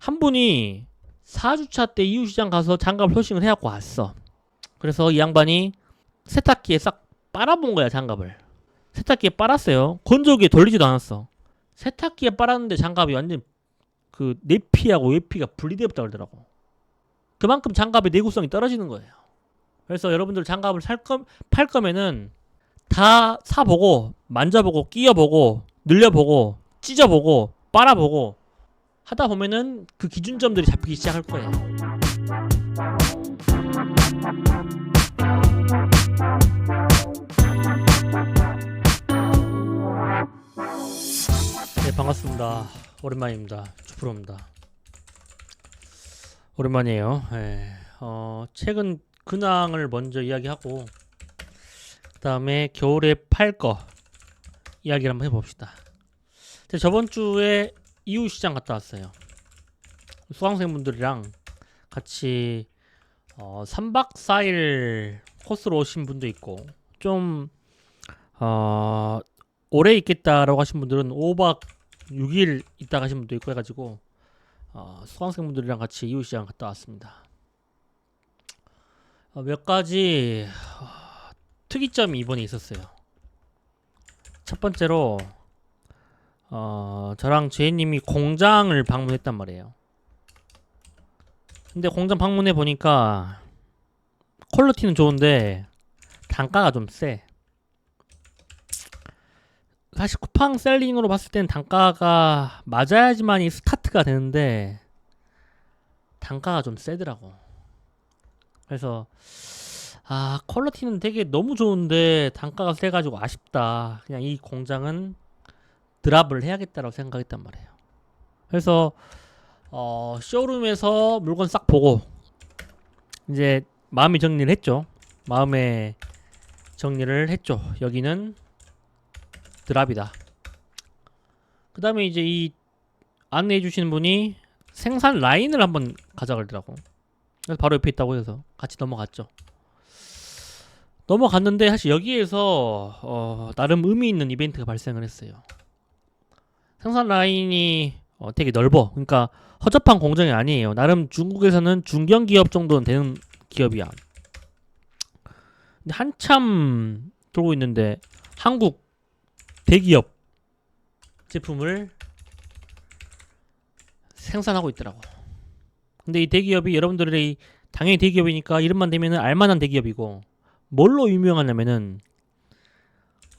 한 분이 4주차 때 이웃시장 가서 장갑을 소싱을 해갖고 왔어. 그래서 이 양반이 세탁기에 싹 빨아본 거야, 장갑을. 세탁기에 빨았어요. 건조기에 돌리지도 않았어. 세탁기에 빨았는데 장갑이 완전 그 내피하고 외피가 분리되었다 그러더라고. 그만큼 장갑의 내구성이 떨어지는 거예요. 그래서 여러분들 장갑을 팔 거면은 다 사보고 만져보고 끼워보고 늘려보고 찢어보고 빨아보고 하다 보면은 그 기준점들이 잡히기 시작할 거예요. 네, 반갑습니다. 오랜만입니다. 주프로입니다. 오랜만이에요. 네, 최근 근황을 먼저 이야기하고 그 다음에 겨울에 팔 거 이야기를 한번 해봅시다. 저번 주에 이웃시장 갔다 왔어요. 수강생분들이랑 같이 3박 4일 코스로 오신 분도 있고 좀 오래 있겠다라고 하신 분들은 5박 6일 있다 가신 분도 있고 해가지고 수강생분들이랑 같이 이웃시장 갔다 왔습니다. 몇 가지 특이점이 이번에 있었어요. 첫 번째로 저랑 제이님이 공장을 방문했단 말이에요. 근데 공장 방문해 보니까 퀄리티는 좋은데 단가가 좀 세. 사실 쿠팡 셀링으로 봤을 땐 단가가 맞아야지만이 스타트가 되는데 단가가 좀 세더라고. 그래서 퀄리티는 되게 너무 좋은데 단가가 세가지고 아쉽다. 그냥 이 공장은 드랍을 해야겠다라고 생각했단 말이에요. 그래서 쇼룸에서 물건 싹 보고 이제 마음의 정리를 했죠. 마음의 정리를 했죠. 여기는 드랍이다. 그 다음에 이제 이 안내해 주시는 분이 생산 라인을 한번 가져가더라고. 그래서 바로 옆에 있다고 해서 같이 넘어갔죠. 넘어갔는데 사실 여기에서 나름 의미 있는 이벤트가 발생을 했어요. 생산 라인이 되게 넓어. 그러니까 허접한 공정이 아니에요. 나름 중국에서는 중견기업 정도는 되는 기업이야. 근데 한참 돌고 있는데 한국 대기업 제품을 생산하고 있더라고. 근데 이 대기업이 여러분들이 당연히 대기업이니까 이름만 대면은 알만한 대기업이고 뭘로 유명하냐면은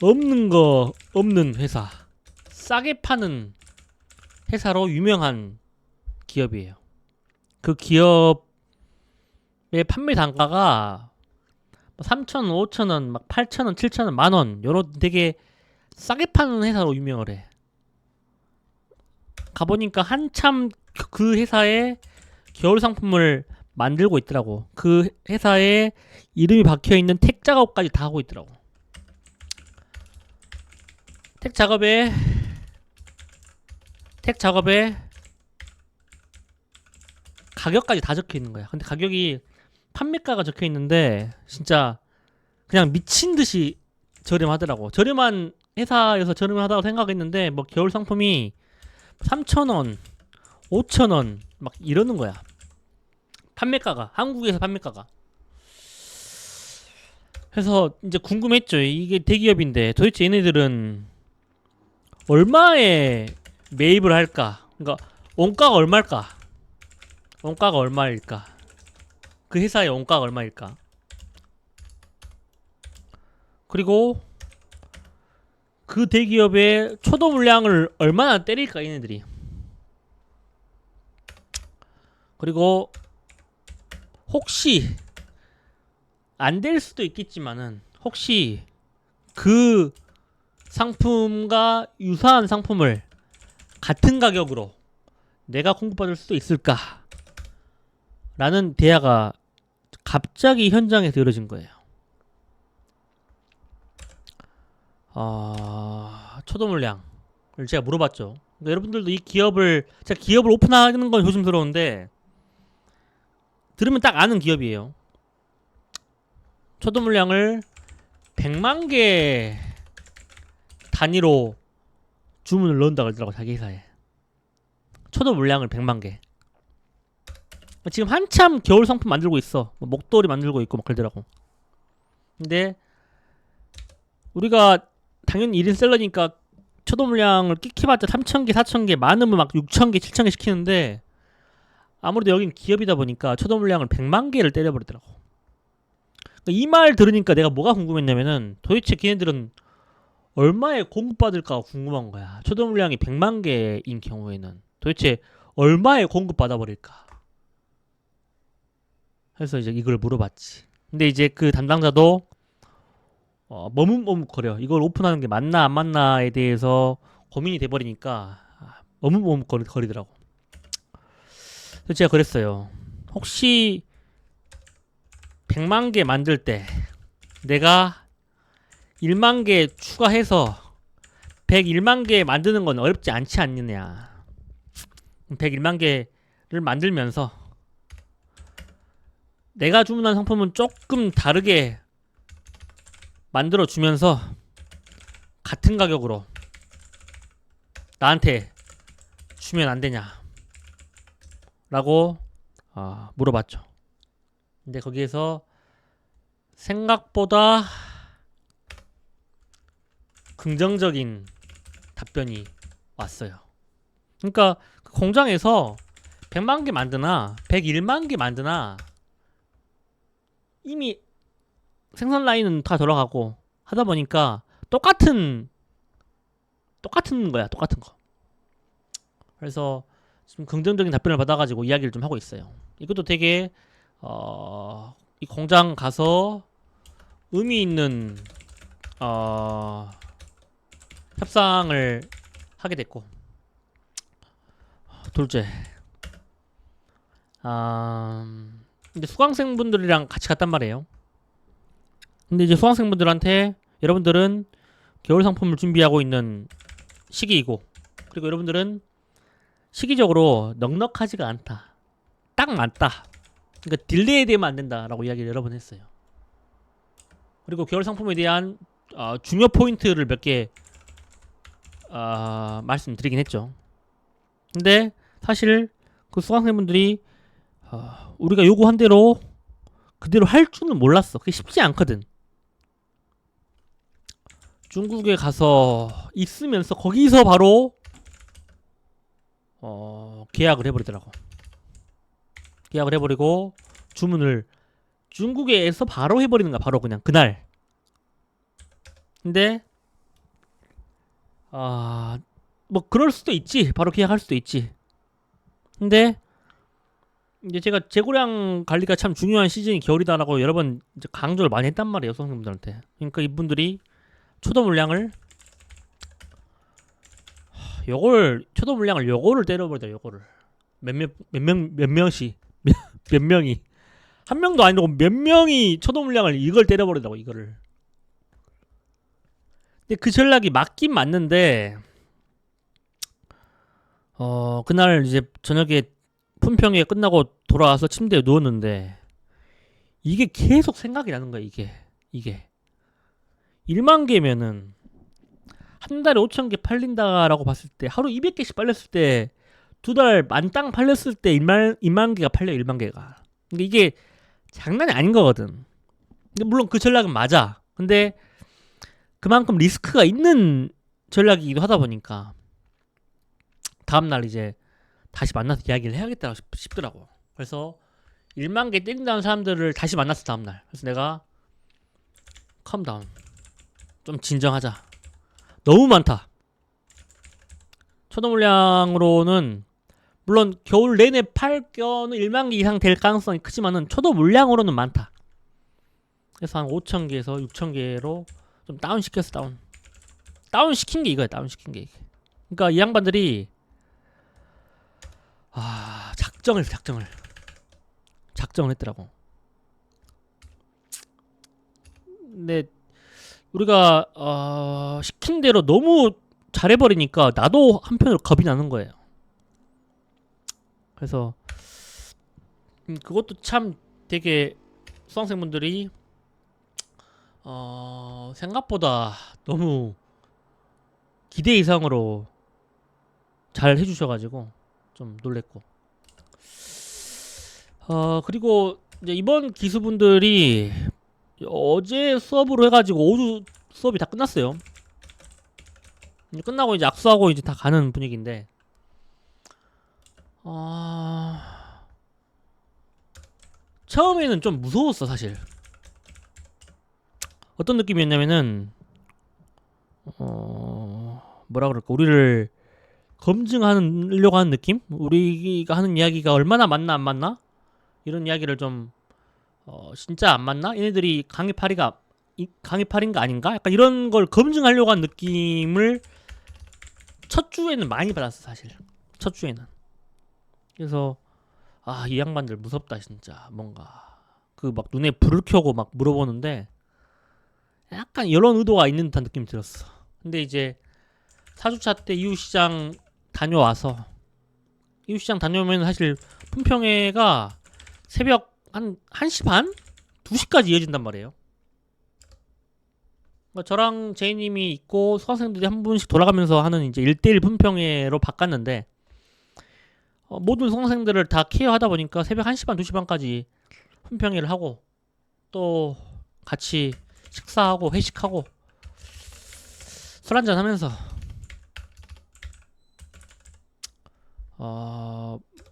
없는 거 없는 회사, 싸게 파는 회사로 유명한 기업이에요. 그 기업의 판매 단가가 3,000원, 5,000원, 막 8,000원, 7,000원, 만원 요런 되게 싸게 파는 회사로 유명을 해. 가보니까 한참 그 회사에 겨울 상품을 만들고 있더라고. 그 회사에 이름이 박혀있는 택 작업까지 다 하고 있더라고. 택 작업에 가격까지 다 적혀 있는 거야. 근데 가격이 판매가가 적혀 있는데 진짜 그냥 미친 듯이 저렴하더라고. 저렴한 회사여서 저렴하다고 생각했는데 뭐 겨울 상품이 3,000원, 5,000원 막 이러는 거야. 판매가가 한국에서 판매가가. 그래서 이제 궁금했죠. 이게 대기업인데 도대체 얘네들은 얼마에 매입을 할까? 그러니까 원가가 얼마일까? 원가가 얼마일까? 그 회사의 원가가 얼마일까? 그리고 그 대기업의 초도 물량을 얼마나 때릴까 얘네들이. 그리고 혹시 안 될 수도 있겠지만은 혹시 그 상품과 유사한 상품을 같은 가격으로 내가 공급받을 수도 있을까? 라는 대화가 갑자기 현장에서 이루어진 거예요. 초도 물량을 제가 물어봤죠. 그러니까 여러분들도 이 기업을 제가 기업을 오픈하는 건 조심스러운데 들으면 딱 아는 기업이에요. 초도 물량을 100만 개 단위로 주문을 넣는다 그러더라고 자기 회사에. 초도 물량을 100만 개. 지금 한참 겨울 상품 만들고 있어. 뭐 목도리 만들고 있고 막 그러더라고. 근데 우리가 당연히 1인 셀러니까 초도 물량을 끼키봤자 3,000개, 4,000개, 많으면 막 6,000개, 7,000개 시키는데 아무래도 여긴 기업이다 보니까 초도 물량을 100만 개를 때려버리더라고. 이 말 들으니까 내가 뭐가 궁금했냐면은 도대체 걔네들은 얼마에 공급받을까 궁금한 거야. 초도 물량이 100만 개인 경우에는 도대체 얼마에 공급받아 버릴까? 그래서 이제 이걸 물어봤지. 근데 이제 그 담당자도 머뭇머뭇거려. 이걸 오픈하는 게 맞나 안 맞나에 대해서 고민이 돼버리니까 머뭇머뭇거리더라고. 그래서 제가 그랬어요. 혹시 100만 개 만들 때 내가 1만 개 추가해서 101만 개 만드는 건 어렵지 않지 않느냐. 101만 개를 만들면서 내가 주문한 상품은 조금 다르게 만들어 주면서 같은 가격으로 나한테 주면 안 되냐 라고 물어봤죠. 근데 거기에서 생각보다 긍정적인 답변이 왔어요. 그러니까 그 공장에서 100만 개 만드나 101만 개 만드나 이미 생산 라인은 다 돌아가고 하다 보니까 똑같은 거야. 똑같은 거. 그래서 좀 긍정적인 답변을 받아가지고 이야기를 좀 하고 있어요. 이것도 되게 이 공장 가서 의미 있는 협상을 하게 됐고, 둘째, 근데 수강생분들이랑 같이 갔단 말이에요. 근데 이제 수강생분들한테 여러분들은 겨울 상품을 준비하고 있는 시기이고, 그리고 여러분들은 시기적으로 넉넉하지가 않다. 딱 맞다. 그러니까 딜레이 되면 안 된다라고 이야기를 여러 번 했어요. 그리고 겨울 상품에 대한 중요 포인트를 몇 개 말씀드리긴 했죠. 근데 사실 그 수강생분들이 우리가 요구한 대로 그대로 할 줄은 몰랐어. 그게 쉽지 않거든. 중국에 가서 있으면서 거기서 바로 계약을 해버리더라고. 계약을 해버리고 주문을 중국에서 바로 해버리는 거야. 바로 그냥 그날. 근데 뭐 그럴 수도 있지. 바로 계약할 수도 있지. 근데 이제 제가 재고량 관리가 참 중요한 시즌이 겨울이다라고 여러 번 이제 강조를 많이 했단 말이에요, 선생님들한테. 그러니까 이분들이 초도 물량을 초도 물량을 요거를 때려버리다. 요거를 몇 명씩 몇 명이 한 명도 아니고 몇 명이 초도 물량을 이걸 때려버리더라고. 이거를. 근데 그 전략이 맞긴 맞는데 그날 이제 저녁에 품평회 끝나고 돌아와서 침대에 누웠는데 이게 계속 생각이 나는 거야. 이게 1만 개면은 한 달에 5,000개 팔린다라고 봤을 때 하루 200개씩 팔렸을 때 두 달 만땅 팔렸을 때 2만 개가 팔려. 1만 개가. 그러니까 이게 장난이 아닌 거거든. 근데 물론 그 전략은 맞아. 근데 그만큼 리스크가 있는 전략이기도 하다 보니까 다음날 이제 다시 만나서 이야기를 해야겠다 싶더라고. 그래서 1만 개 때린다는 사람들을 다시 만났어. 다음날. 그래서 내가 컴다운, 좀 진정하자. 너무 많다. 초도 물량으로는 물론 겨울 내내 팔겨는 1만 개 이상 될 가능성이 크지만은 초도 물량으로는 많다. 그래서 한 5,000개에서 6,000개로 좀 다운시켰어. 다운시킨 게 이거야. 다운시킨 게 이게. 그러니까 이 양반들이 작정을 했더라고. 근데 우리가 시킨 대로 너무 잘해버리니까 나도 한편으로 겁이 나는 거예요. 그래서 그것도 참 되게 수강생분들이 생각보다 너무 기대 이상으로 잘 해주셔가지고 좀 놀랬고, 그리고 이제 이번 기수분들이 어제 수업으로 해가지고 오후 수업이 다 끝났어요. 이제 끝나고 이제 악수하고 이제 다 가는 분위기인데, 처음에는 좀 무서웠어 사실. 어떤 느낌이었냐면은 뭐라 그럴까, 우리를 검증하려고 하는 느낌? 우리가 하는 이야기가 얼마나 맞나 안 맞나? 이런 이야기를 좀 진짜 안 맞나? 얘네들이 강의팔인가 아닌가? 약간 이런 걸 검증하려고 하는 느낌을 첫 주에는 많이 받았어 사실. 첫 주에는. 그래서 이 양반들 무섭다 진짜. 뭔가 그 막 눈에 불을 켜고 막 물어보는데 약간 이런 의도가 있는 듯한 느낌이 들었어. 근데 이제 4주차 때 이웃시장 다녀와서, 이웃시장 다녀오면 사실 품평회가 새벽 한 1시 반? 2시까지 이어진단 말이에요. 그러니까 저랑 제이님이 있고 수강생들이 한 분씩 돌아가면서 하는 이제 1대1 품평회로 바꿨는데, 모든 수강생들을 다 케어하다 보니까 새벽 1시 반, 2시 반까지 품평회를 하고, 또 같이 식사하고 회식하고 술 한잔 하면서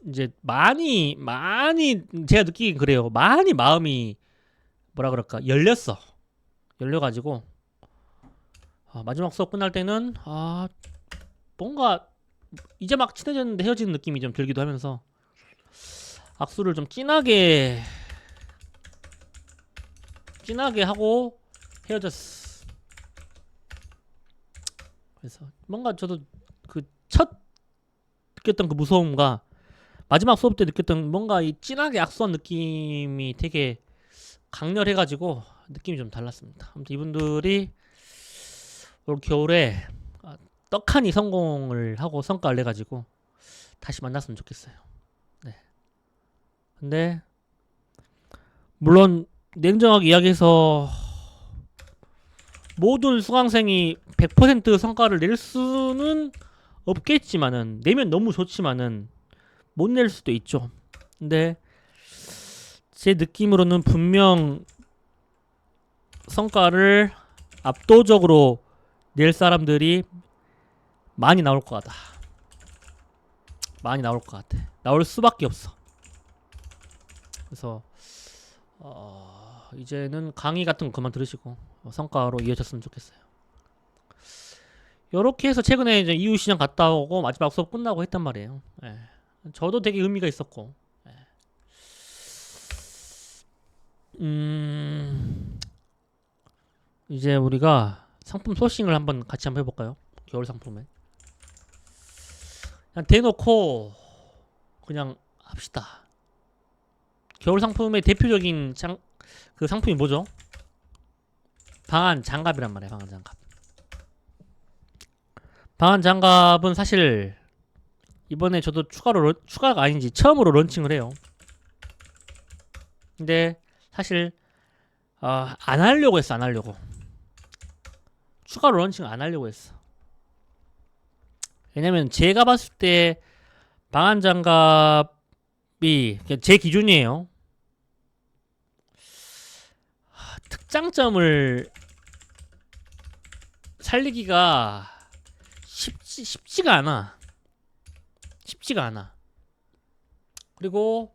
이제 많이 제가 느끼긴 그래요. 많이 마음이 뭐라 그럴까, 열려가지고 마지막 수업 끝날 때는 뭔가 이제 막 친해졌는데 헤어지는 느낌이 좀 들기도 하면서 악수를 좀 진하게 하고 헤어졌어. 그래서 뭔가 저도 그 첫 느꼈던 그 무서움과 마지막 수업 때 느꼈던 뭔가 이 진하게 악수한 느낌이 되게 강렬해가지고 느낌이 좀 달랐습니다. 아무튼 이분들이 올 겨울에 떡하니 성공을 하고 성과를 내가지고 다시 만났으면 좋겠어요. 네. 근데 물론 냉정하게 이야기해서 모든 수강생이 100% 성과를 낼 수는 없겠지만은, 내면 너무 좋지만은 못 낼 수도 있죠. 근데 제 느낌으로는 분명 성과를 압도적으로 낼 사람들이 많이 나올 것 같다. 많이 나올 것 같아. 나올 수밖에 없어. 그래서 이제는 강의 같은 거 그만 들으시고 성과로 이어졌으면 좋겠어요. 요렇게 해서 최근에 이제 이웃시장 갔다 오고 마지막 수업 끝나고 했단 말이에요. 예. 저도 되게 의미가 있었고. 예. 이제 우리가 상품 소싱을 같이 한번 해볼까요? 겨울 상품에 그냥 대놓고 그냥 합시다. 겨울 상품의 대표적인 그 상품이 뭐죠? 방한 장갑이란 말이에요. 방한 장갑. 방한 장갑은 사실 이번에 저도 추가가 아닌지 처음으로 런칭을 해요. 근데 사실 안 하려고 했어. 안 하려고. 추가로 런칭 안 하려고 했어. 왜냐면 제가 봤을 때 방한 장갑이 제 기준이에요. 특장점을 살리기가 쉽지가 않아. 쉽지가 않아. 그리고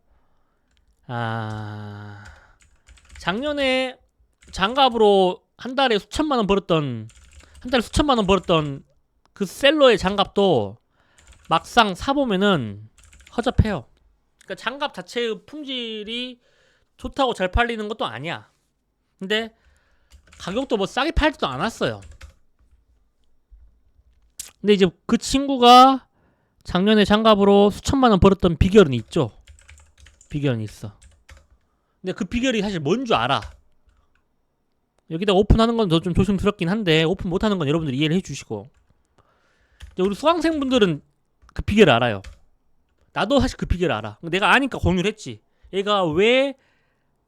작년에 장갑으로 한 달에 수천만 원 벌었던 그 셀러의 장갑도 막상 사보면은 허접해요. 그러니까 장갑 자체의 품질이 좋다고 잘 팔리는 것도 아니야. 근데 가격도 뭐 싸게 팔지도 않았어요. 근데 이제 그 친구가 작년에 장갑으로 수천만 원 벌었던 비결은 있죠. 비결은 있어. 근데 그 비결이 사실 뭔 줄 알아. 여기다 오픈하는 건 좀 조심스럽긴 한데 오픈 못하는 건 여러분들이 이해를 해주시고, 우리 수강생분들은 그 비결을 알아요. 나도 사실 그 비결을 알아. 내가 아니까 공유를 했지. 얘가 왜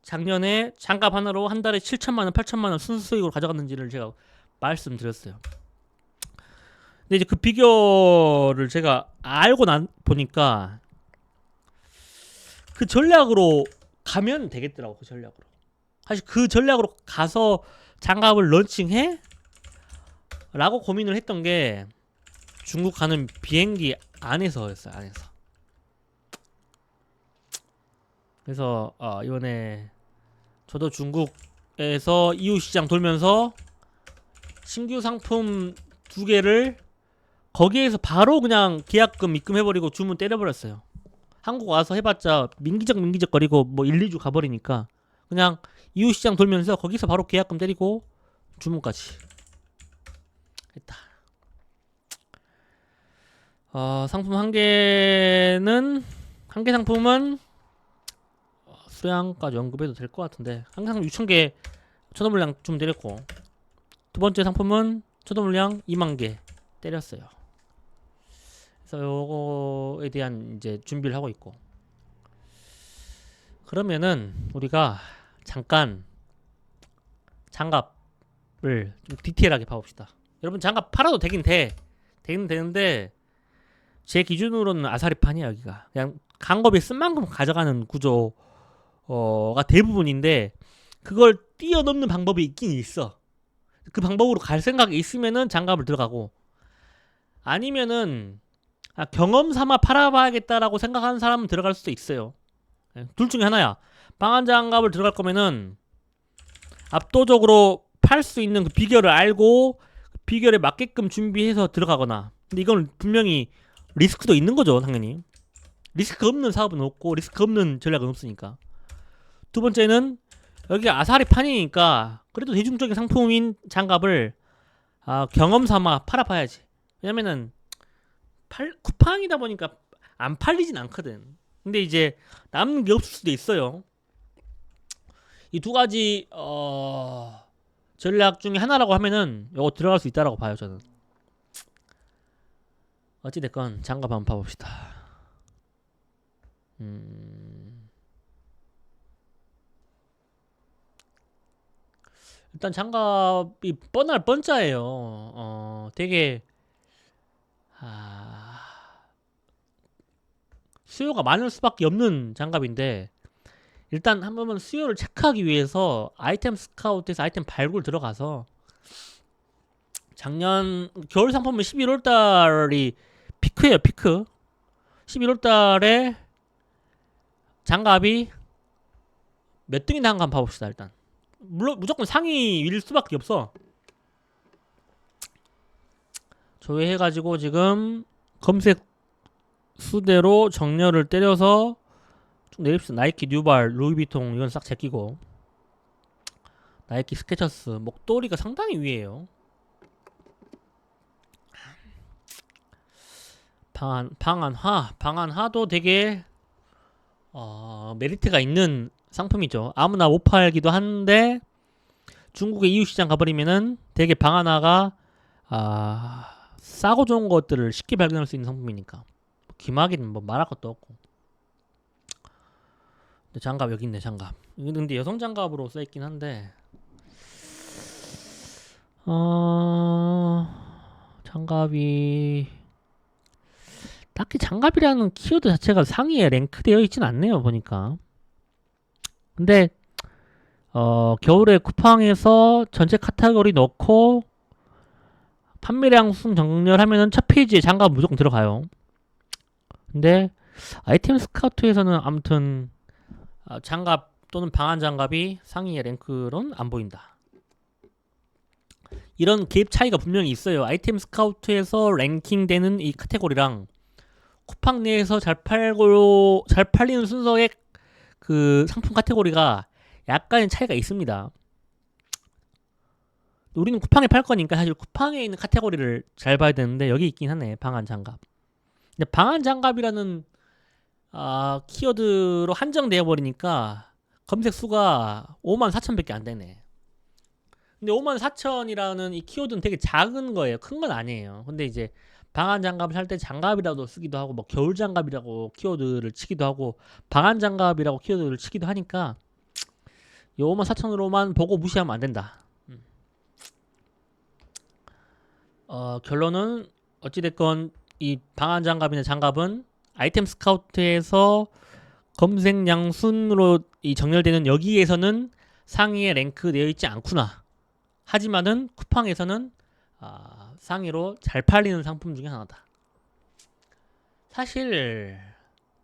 작년에 장갑 하나로 한 달에 7천만 원, 8천만 원 순수 수익으로 가져갔는지를 제가 말씀드렸어요. 근데 이제 그 비결을 제가 알고 보니까 그 전략으로 가면 되겠더라고. 그 전략으로. 사실 그 전략으로 가서 장갑을 런칭해? 라고 고민을 했던 게 중국 가는 비행기 안에서였어요. 안에서. 그래서 이번에 저도 중국에서 EU 시장 돌면서 신규 상품 2개를 거기에서 바로 그냥 계약금 입금해버리고 주문 때려버렸어요. 한국 와서 해봤자 민기적 거리고 뭐 1, 2주 가버리니까 그냥 EU 시장 돌면서 거기서 바로 계약금 때리고 주문까지 했다. 상품 한 개 상품은 수량까지 언급해도 될 것 같은데 항상 6,000개 천원 물량 좀 때렸고, 두 번째 상품은 천원 물량 2만 개 때렸어요. 그래서 요거에 대한 이제 준비를 하고 있고, 그러면은 우리가 잠깐 장갑을 좀 디테일하게 봐봅시다. 여러분 장갑 팔아도 되긴 되는데 제 기준으로는 아사리판이야. 여기가 그냥 강겁이 쓴 만큼 가져가는 구조가 대부분인데, 그걸 뛰어넘는 방법이 있긴 있어. 그 방법으로 갈 생각이 있으면은 장갑을 들어가고, 아니면은 경험 삼아 팔아봐야겠다라고 생각하는 사람은 들어갈 수도 있어요. 둘 중에 하나야. 방한 장갑을 들어갈 거면은 압도적으로 팔 수 있는 그 비결을 알고 그 비결에 맞게끔 준비해서 들어가거나. 근데 이건 분명히 리스크도 있는 거죠, 당연히. 리스크 없는 사업은 없고 리스크 없는 전략은 없으니까. 두 번째는 여기가 아사리 판이니까 그래도 대중적인 상품인 장갑을 경험 삼아 팔아봐야지. 왜냐면은 쿠팡이다 보니까 안 팔리진 않거든. 근데 이제 남는 게 없을 수도 있어요. 이 두 가지 전략 중에 하나라고 하면은 이거 들어갈 수 있다라고 봐요, 저는. 어찌됐건 장갑 한번 봐봅시다. 일단 장갑이 뻔할 뻔짜예요. 되게 수요가 많을 수밖에 없는 장갑인데, 일단 한 번은 수요를 체크하기 위해서 아이템 스카우트에서 아이템 발굴 들어가서, 작년 겨울 상품은 11월달이 피크예요. 피크. 11월달에 장갑이 몇 등이나 한거 한번 봐봅시다. 일단 물론 무조건 상위일 수밖에 없어. 조회해가지고 지금 검색 수대로 정렬을 때려서 쭉 내립시다. 나이키, 뉴발, 루이비통 이건 싹 제끼고, 나이키, 스케쳐스, 목도리가 상당히 위에요. 방한화도 되게 메리트가 있는 상품이죠. 아무나 못 팔기도 한데 중국의 EU 시장 가버리면은 되게 방한화가 싸고 좋은 것들을 쉽게 발견할 수 있는 상품이니까 기막이는 뭐 말할 것도 없고. 근데 장갑 여기 있네. 장갑. 이건 근데 여성 장갑으로 써있긴 한데 장갑이 딱히 장갑이라는 키워드 자체가 상위에 랭크되어 있진 않네요, 보니까. 근데 겨울에 쿠팡에서 전체 카테고리 넣고 판매량 순 정렬하면은 첫 페이지에 장갑 무조건 들어가요. 근데 아이템 스카우트에서는 아무튼 장갑 또는 방한 장갑이 상위의 랭크로는 안 보인다. 이런 갭 차이가 분명히 있어요. 아이템 스카우트에서 랭킹되는 이 카테고리랑 쿠팡 내에서 잘 팔리는 순서의 그 상품 카테고리가 약간의 차이가 있습니다. 우리는 쿠팡에 팔 거니까 사실 쿠팡에 있는 카테고리를 잘 봐야 되는데 여기 있긴 하네. 방한 장갑. 근데 방한 장갑이라는 키워드로 한정되어 버리니까 검색 수가 54,000밖에 안 되네. 근데 54,000이라는 이 키워드는 되게 작은 거예요. 큰 건 아니에요. 근데 이제 방한 장갑을 살 때 장갑이라도 쓰기도 하고 뭐 겨울 장갑이라고 키워드를 치기도 하고 방한 장갑이라고 키워드를 치기도 하니까 요 54,000으로만 보고 무시하면 안 된다. 결론은 어찌됐건 이 방한 장갑이나 장갑은 아이템 스카우트에서 검색량 순으로 이 정렬되는 여기에서는 상위에 랭크 되어 있지 않구나. 하지만은 쿠팡에서는 상위로 잘 팔리는 상품 중에 하나다. 사실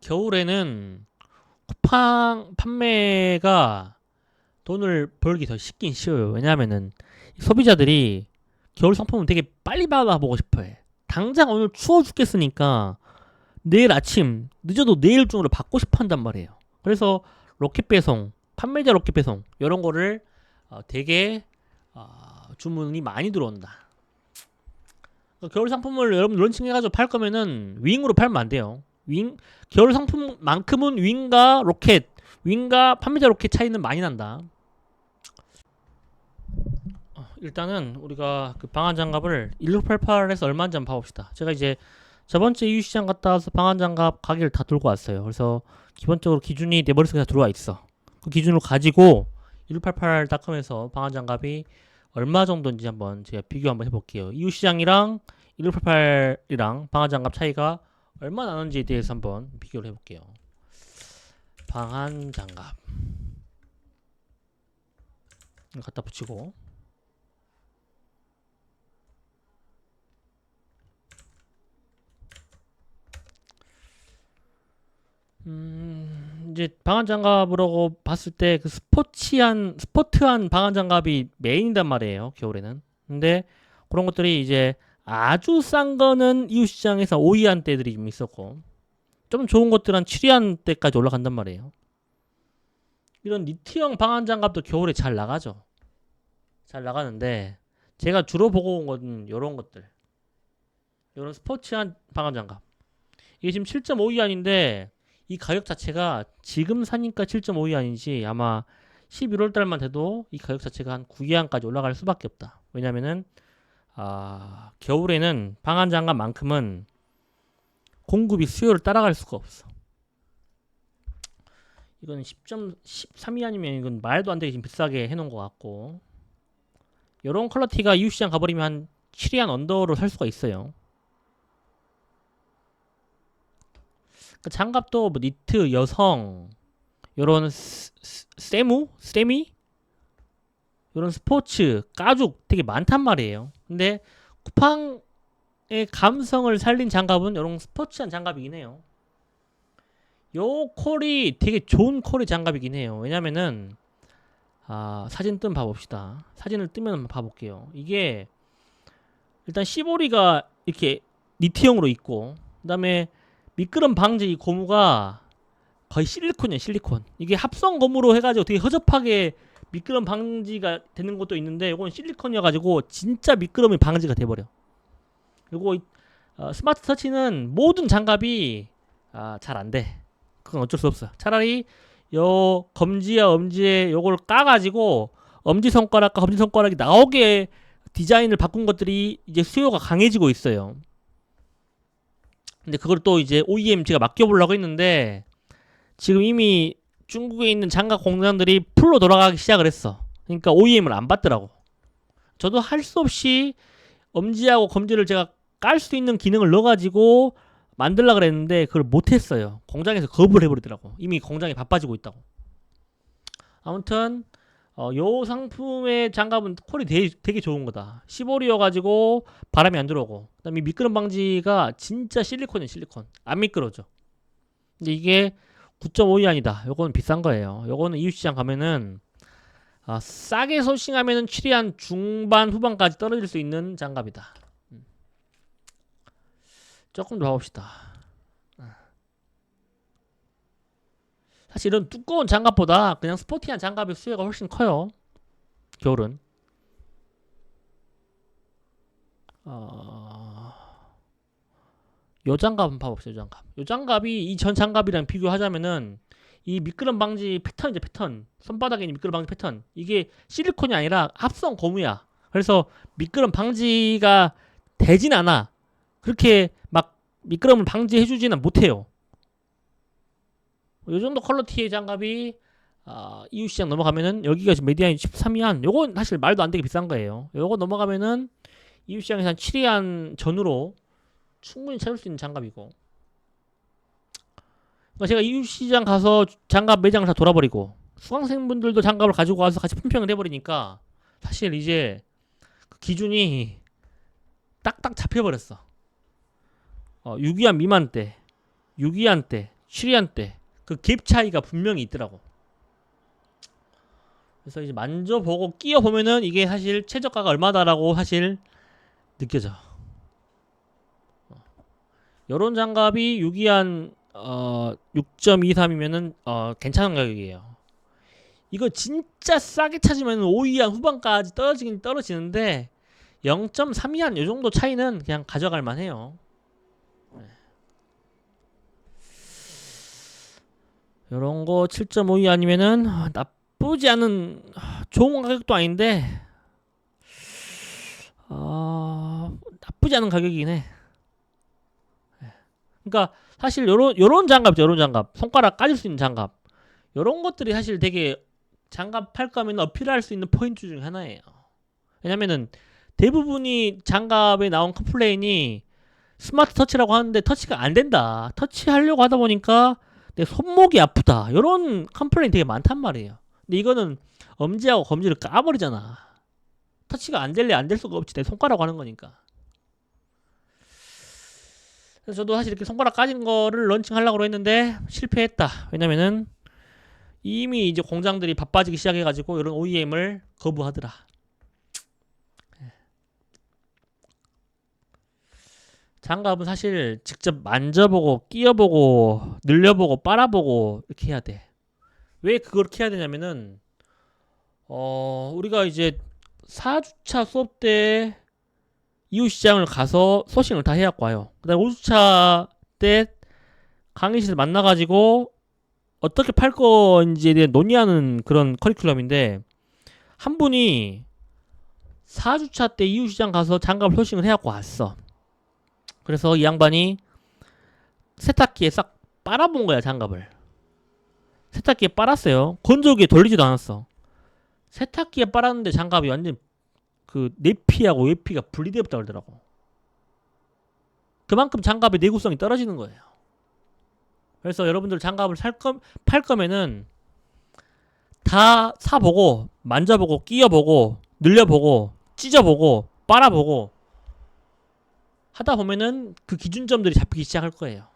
겨울에는 쿠팡 판매가 돈을 벌기 더 쉽긴 쉬워요. 왜냐하면은 소비자들이 겨울 상품은 되게 빨리 받아보고 싶어해. 당장 오늘 추워 죽겠으니까 내일 아침 늦어도 내일 중으로 받고 싶어 한단 말이에요. 그래서 로켓 배송, 판매자 로켓 배송 이런 거를 되게 주문이 많이 들어온다. 겨울 상품을 여러분 런칭해가지고 팔 거면은 윙으로 팔면 안 돼요. 겨울 상품만큼은 윙과 로켓, 윙과 판매자 로켓 차이는 많이 난다. 일단은 우리가 그 방한 장갑을 1688에서 얼마인지 한번 봐봅시다. 제가 이제 저번주에 이유시장 갔다 와서 방한 장갑 가격을 다 들고 왔어요. 그래서 기본적으로 기준이 내 머릿속에 다 들어와 있어. 그 기준을 가지고 1688.com에서 방한 장갑이 얼마 정도인지 한번 제가 비교 한번 해볼게요. 이유시장이랑 1688이랑 방한 장갑 차이가 얼마 나는지에 대해서 한번 비교를 해볼게요. 방한 장갑 갖다 붙이고 이제 방한 장갑이라고 봤을 때 그 스포트한 방한 장갑이 메인이단 말이에요. 겨울에는. 근데 그런 것들이 이제 아주 싼 거는 이웃시장에서 5위한 때들이 좀 있었고 좀 좋은 것들은 7위한 때까지 올라간단 말이에요. 이런 니트형 방한 장갑도 겨울에 잘 나가죠. 잘 나가는데 제가 주로 보고 온 건 이런 것들. 이런 스포츠한 방한 장갑. 이게 지금 7.5위안인데 이 가격 자체가 지금 사니까 7.5위안이지 아마 11월 달만 돼도 이 가격 자체가 한 9위안까지 올라갈 수밖에 없다. 왜냐면은 겨울에는 방한 장갑만큼은 공급이 수요를 따라갈 수가 없어. 이건 10.13위안이면 이건 말도 안 되게 지금 비싸게 해놓은 것 같고 이런 퀄러티가 이웃시장 가버리면 한 7위안 언더로 살 수가 있어요. 장갑도 뭐 니트, 여성, 요런 세미, 요런 스포츠, 가죽 되게 많단 말이에요. 근데 쿠팡의 감성을 살린 장갑은 요런 스포츠한 장갑이긴 해요. 요 콜이 되게 좋은 콜의 장갑이긴 해요. 왜냐면은 사진 뜨면 봐봅시다. 사진을 뜨면 한번 봐볼게요. 이게 일단 시보리가 이렇게 니트형으로 있고 그 다음에 미끄럼 방지 이 고무가 거의 실리콘이야 실리콘. 이게 합성 고무로 해가지고 되게 허접하게 미끄럼 방지가 되는 것도 있는데 이건 실리콘이어가지고 진짜 미끄럼이 방지가 돼버려. 그리고 스마트 터치는 모든 장갑이 잘 안돼. 그건 어쩔 수 없어. 차라리 요 검지와 엄지에 요걸 까가지고 엄지손가락과 검지손가락이 나오게 디자인을 바꾼 것들이 이제 수요가 강해지고 있어요. 근데 그걸 또 이제 OEM 제가 맡겨보려고 했는데 지금 이미 중국에 있는 장갑 공장들이 풀로 돌아가기 시작을 했어. 그러니까 OEM을 안 받더라고. 저도 할 수 없이 엄지하고 검지를 제가 깔 수 있는 기능을 넣어가지고 만들려고 그랬는데 그걸 못했어요. 공장에서 거부를 해버리더라고. 이미 공장이 바빠지고 있다고. 아무튼 요 상품의 장갑은 콜이 되게 좋은 거다. 15리여가지고 바람이 안 들어오고 그다음에 미끄럼 방지가 진짜 실리콘이야 실리콘. 안 미끄러져. 근데 이게 9.5위안이다. 요거는 비싼 거예요. 요거는 이웃시장 가면은 싸게 소싱하면은 7위안 중반 후반까지 떨어질 수 있는 장갑이다. 조금 더 봐봅시다. 사실 이런 두꺼운 장갑보다 그냥 스포티한 장갑의 수요가 훨씬 커요. 겨울은. 요 장갑 한번 봐봅시다. 요 장갑. 요 장갑이 이 전 장갑이랑 비교하자면은 이 미끄럼 방지 패턴이죠. 패턴. 손바닥에 있는 미끄럼 방지 패턴. 이게 실리콘이 아니라 합성 고무야. 그래서 미끄럼 방지가 되진 않아. 그렇게 막 미끄럼을 방지해주지는 못해요. 요 정도 퀄러티의 장갑이 이웃시장 넘어가면은 여기가 지금 메디안이 13위안. 요건 사실 말도 안 되게 비싼 거예요. 요거 넘어가면은 이웃시장에서 한 7위안 전후로 충분히 찾을 수 있는 장갑이고 그러니까 제가 이웃시장 가서 장갑 매장을 다 돌아버리고 수강생분들도 장갑을 가지고 와서 같이 품평을 해버리니까 사실 이제 그 기준이 딱딱 잡혀버렸어. 6위안 미만 때, 6위안 때, 7위안 때 그 갭 차이가 분명히 있더라고. 그래서 이제 만져보고 끼워보면은 이게 사실 최저가가 얼마다라고 사실 느껴져. 요런 장갑이 6위안 6.23이면은 괜찮은 가격이에요. 이거 진짜 싸게 찾으면 5위안 후반까지 떨어지긴 떨어지는데 0.3위안 요 정도 차이는 그냥 가져갈 만해요. 요런 거 7.5위 아니면은 나쁘지 않은 좋은 가격도 아닌데 나쁘지 않은 가격이긴 해. 그러니까 사실 요런 장갑, 요런 장갑, 손가락 까질 수 있는 장갑, 요런 것들이 사실 되게 장갑 팔 거면 어필할 수 있는 포인트 중에 하나예요. 왜냐면은 대부분이 장갑에 나온 컴플레인이 스마트 터치라고 하는데 터치가 안 된다. 터치하려고 하다 보니까 내 손목이 아프다. 요런 컴플레인 되게 많단 말이에요. 근데 이거는 엄지하고 검지를 까버리잖아. 터치가 안 될래 안 될 수가 없지. 내 손가락 하는 거니까. 그래서 저도 사실 이렇게 손가락 까진 거를 런칭하려고 했는데 실패했다. 왜냐면은 이미 이제 공장들이 바빠지기 시작해가지고 이런 OEM을 거부하더라. 장갑은 사실 직접 만져보고 끼워보고 늘려보고 빨아보고 이렇게 해야 돼. 왜 그렇게 해야 되냐면은 우리가 이제 4주차 수업 때 이웃시장을 가서 소싱을 다 해갖고 와요. 그 다음에 5주차 때 강의실 만나가지고 어떻게 팔 건지에 대해 논의하는 그런 커리큘럼인데 한 분이 4주차 때 이웃시장 가서 장갑을 소싱을 해갖고 왔어. 그래서 이 양반이 세탁기에 싹 빨아본 거야 장갑을. 세탁기에 빨았어요. 건조기에 돌리지도 않았어. 세탁기에 빨았는데 장갑이 완전 그 내피하고 외피가 분리되었다 그러더라고. 그만큼 장갑의 내구성이 떨어지는 거예요. 그래서 여러분들 장갑을 팔 거면은 다 사보고 만져보고 끼워보고 늘려보고 찢어보고 빨아보고 하다 보면은 그 기준점들이 잡히기 시작할 거예요.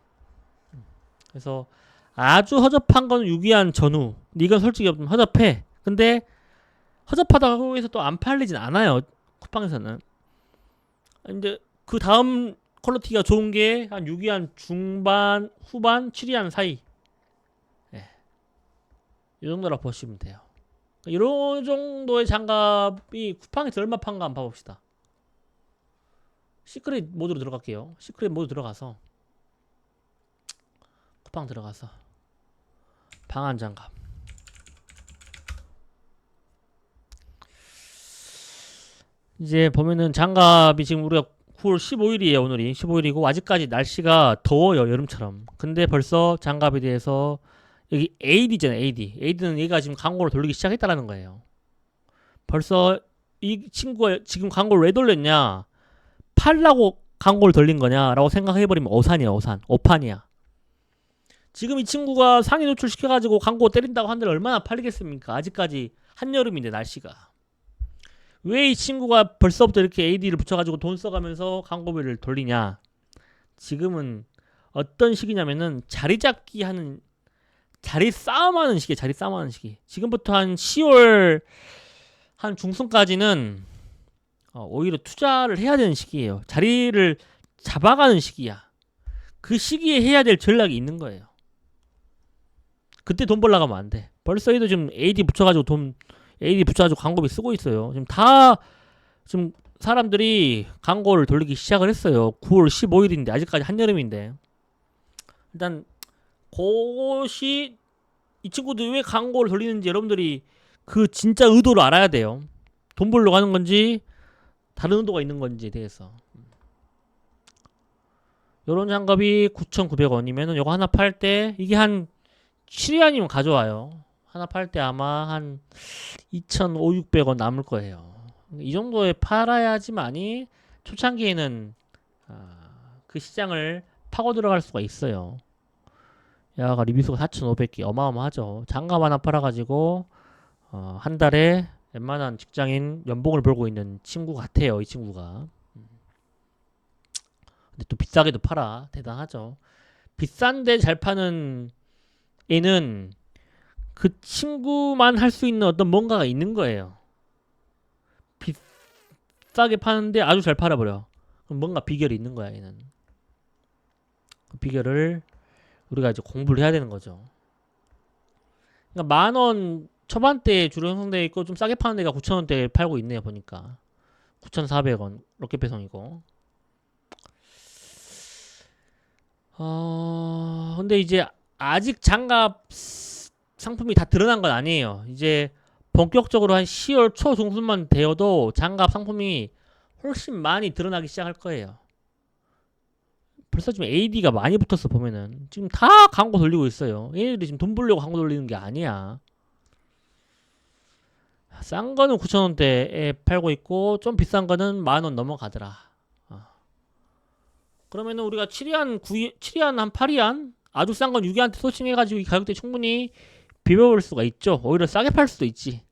그래서 아주 허접한 건 6위안 전후. 이건 솔직히 허접해. 근데 허접하다고 해서 또 안 팔리진 않아요. 쿠팡에서는. 근데 그 다음 퀄리티가 좋은 게 한 6위안 중반, 후반, 7위안 사이. 예. 이 정도라 보시면 돼요. 이런 정도의 장갑이 쿠팡에서 얼마 판가 한번 봐봅시다. 시크릿 모드로 들어갈게요. 시크릿 모드 들어가서 쿠팡 들어가서 방한 장갑. 이제 보면은 장갑이 지금 우리가 9월 15일이에요. 오늘이 15일이고 아직까지 날씨가 더워요. 여름처럼. 근데 벌써 장갑에 대해서 여기 AD잖아요. AD는 얘가 지금 광고를 돌리기 시작했다라는 거예요. 벌써 이 친구가 지금 광고를 왜 돌렸냐, 팔라고 광고를 돌린 거냐라고 생각해버리면 오산이야. 오판이야. 지금 이 친구가 상위 노출 시켜가지고 광고 때린다고 한들 얼마나 팔리겠습니까? 아직까지 한여름인데 날씨가. 왜 이 친구가 벌써부터 이렇게 AD를 붙여가지고 돈 써가면서 광고비를 돌리냐? 지금은 어떤 시기냐면은 자리 싸움하는 시기. 지금부터 한 10월 한 중순까지는 오히려 투자를 해야 되는 시기예요. 자리를 잡아가는 시기야. 그 시기에 해야 될 전략이 있는 거예요. 그때 돈 벌러 가면 안 돼. 벌써 얘도 지금 AD 붙여가지고 광고비 쓰고 있어요. 지금 사람들이 광고를 돌리기 시작을 했어요. 9월 15일인데 아직까지 한여름인데. 일단 그것이 이 친구들이 왜 광고를 돌리는지 여러분들이 그 진짜 의도를 알아야 돼요. 돈 벌러 가는 건지 다른 의도가 있는 건지에 대해서. 요런 장갑이 9,900원이면은 요거 하나 팔 때 이게 한 7위안이면 가져와요. 하나 팔 때 아마 한 2,500~600원 남을 거예요. 이 정도에 팔아야지만이 초창기에는 그 시장을 파고 들어갈 수가 있어요. 야가 리뷰수가 4,500개 어마어마하죠. 장갑 하나 팔아가지고 한 달에 웬만한 직장인 연봉을 벌고 있는 친구 같아요. 이 친구가. 근데 또 비싸게도 팔아. 대단하죠. 비싼데 잘 파는 애는 그 친구만 할 수 있는 어떤 뭔가가 있는 거예요. 비싸게 파는데 아주 잘 팔아버려. 그럼 뭔가 비결이 있는 거야, 얘는. 그 비결을 우리가 이제 공부를 해야 되는 거죠. 그러니까 10,000원 초반대에 주로 형성되어 있고 좀 싸게 파는 데가 9,000원대에 팔고 있네요, 보니까. 9,400원 로켓 배송이고. 근데 이제 아직 장갑 상품이 다 드러난 건 아니에요. 이제 본격적으로 한 10월 초 중순만 되어도 장갑 상품이 훨씬 많이 드러나기 시작할 거예요. 벌써 지금 AD가 많이 붙었어. 보면은 지금 다 광고 돌리고 있어요. 얘네들이 지금 돈 벌려고 광고 돌리는 게 아니야. 싼 거는 9,000원대에 팔고 있고 좀 비싼 거는 10,000원 넘어가더라. 그러면은 우리가 7위안 한 8위안 아주 싼 건 6위한테 소싱해가지고 이 가격대 충분히 비벼볼 수가 있죠. 오히려 싸게 팔 수도 있지.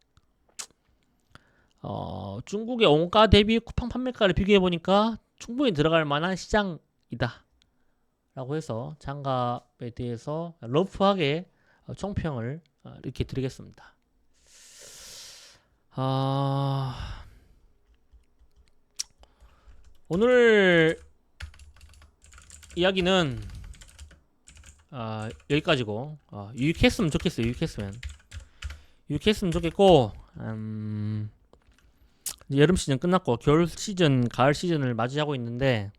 중국의 원가 대비 쿠팡 판매가를 비교해보니까 충분히 들어갈 만한 시장이다 라고 해서 장갑에 대해서 러프하게 총평을 이렇게 드리겠습니다. 오늘 이야기는 여기까지고 유익했으면 좋겠어요. 유익했으면 좋겠고 이제 여름 시즌 끝났고 겨울 시즌, 가을 시즌을 맞이하고 있는데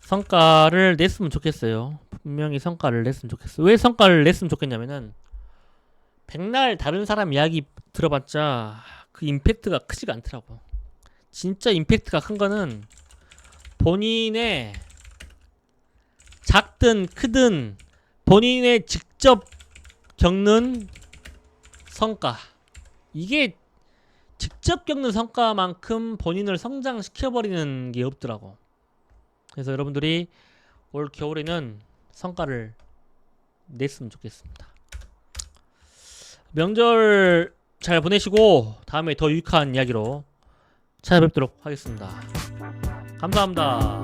성과를 냈으면 좋겠어요. 분명히 성과를 냈으면 좋겠어요. 왜 성과를 냈으면 좋겠냐면은 백날 다른 사람 이야기 들어봤자 그 임팩트가 크지가 않더라고. 진짜 임팩트가 큰 거는 본인의 작든 크든 본인의 직접 겪는 성과, 이게 직접 겪는 성과만큼 본인을 성장시켜버리는 게 없더라고. 그래서 여러분들이 올 겨울에는 성과를 냈으면 좋겠습니다. 명절 잘 보내시고 다음에 더 유익한 이야기로 찾아뵙도록 하겠습니다. 감사합니다.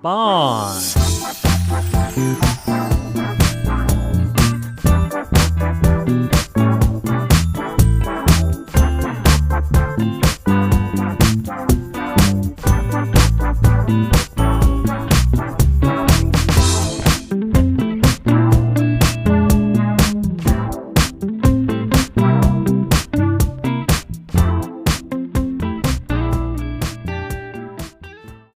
바이.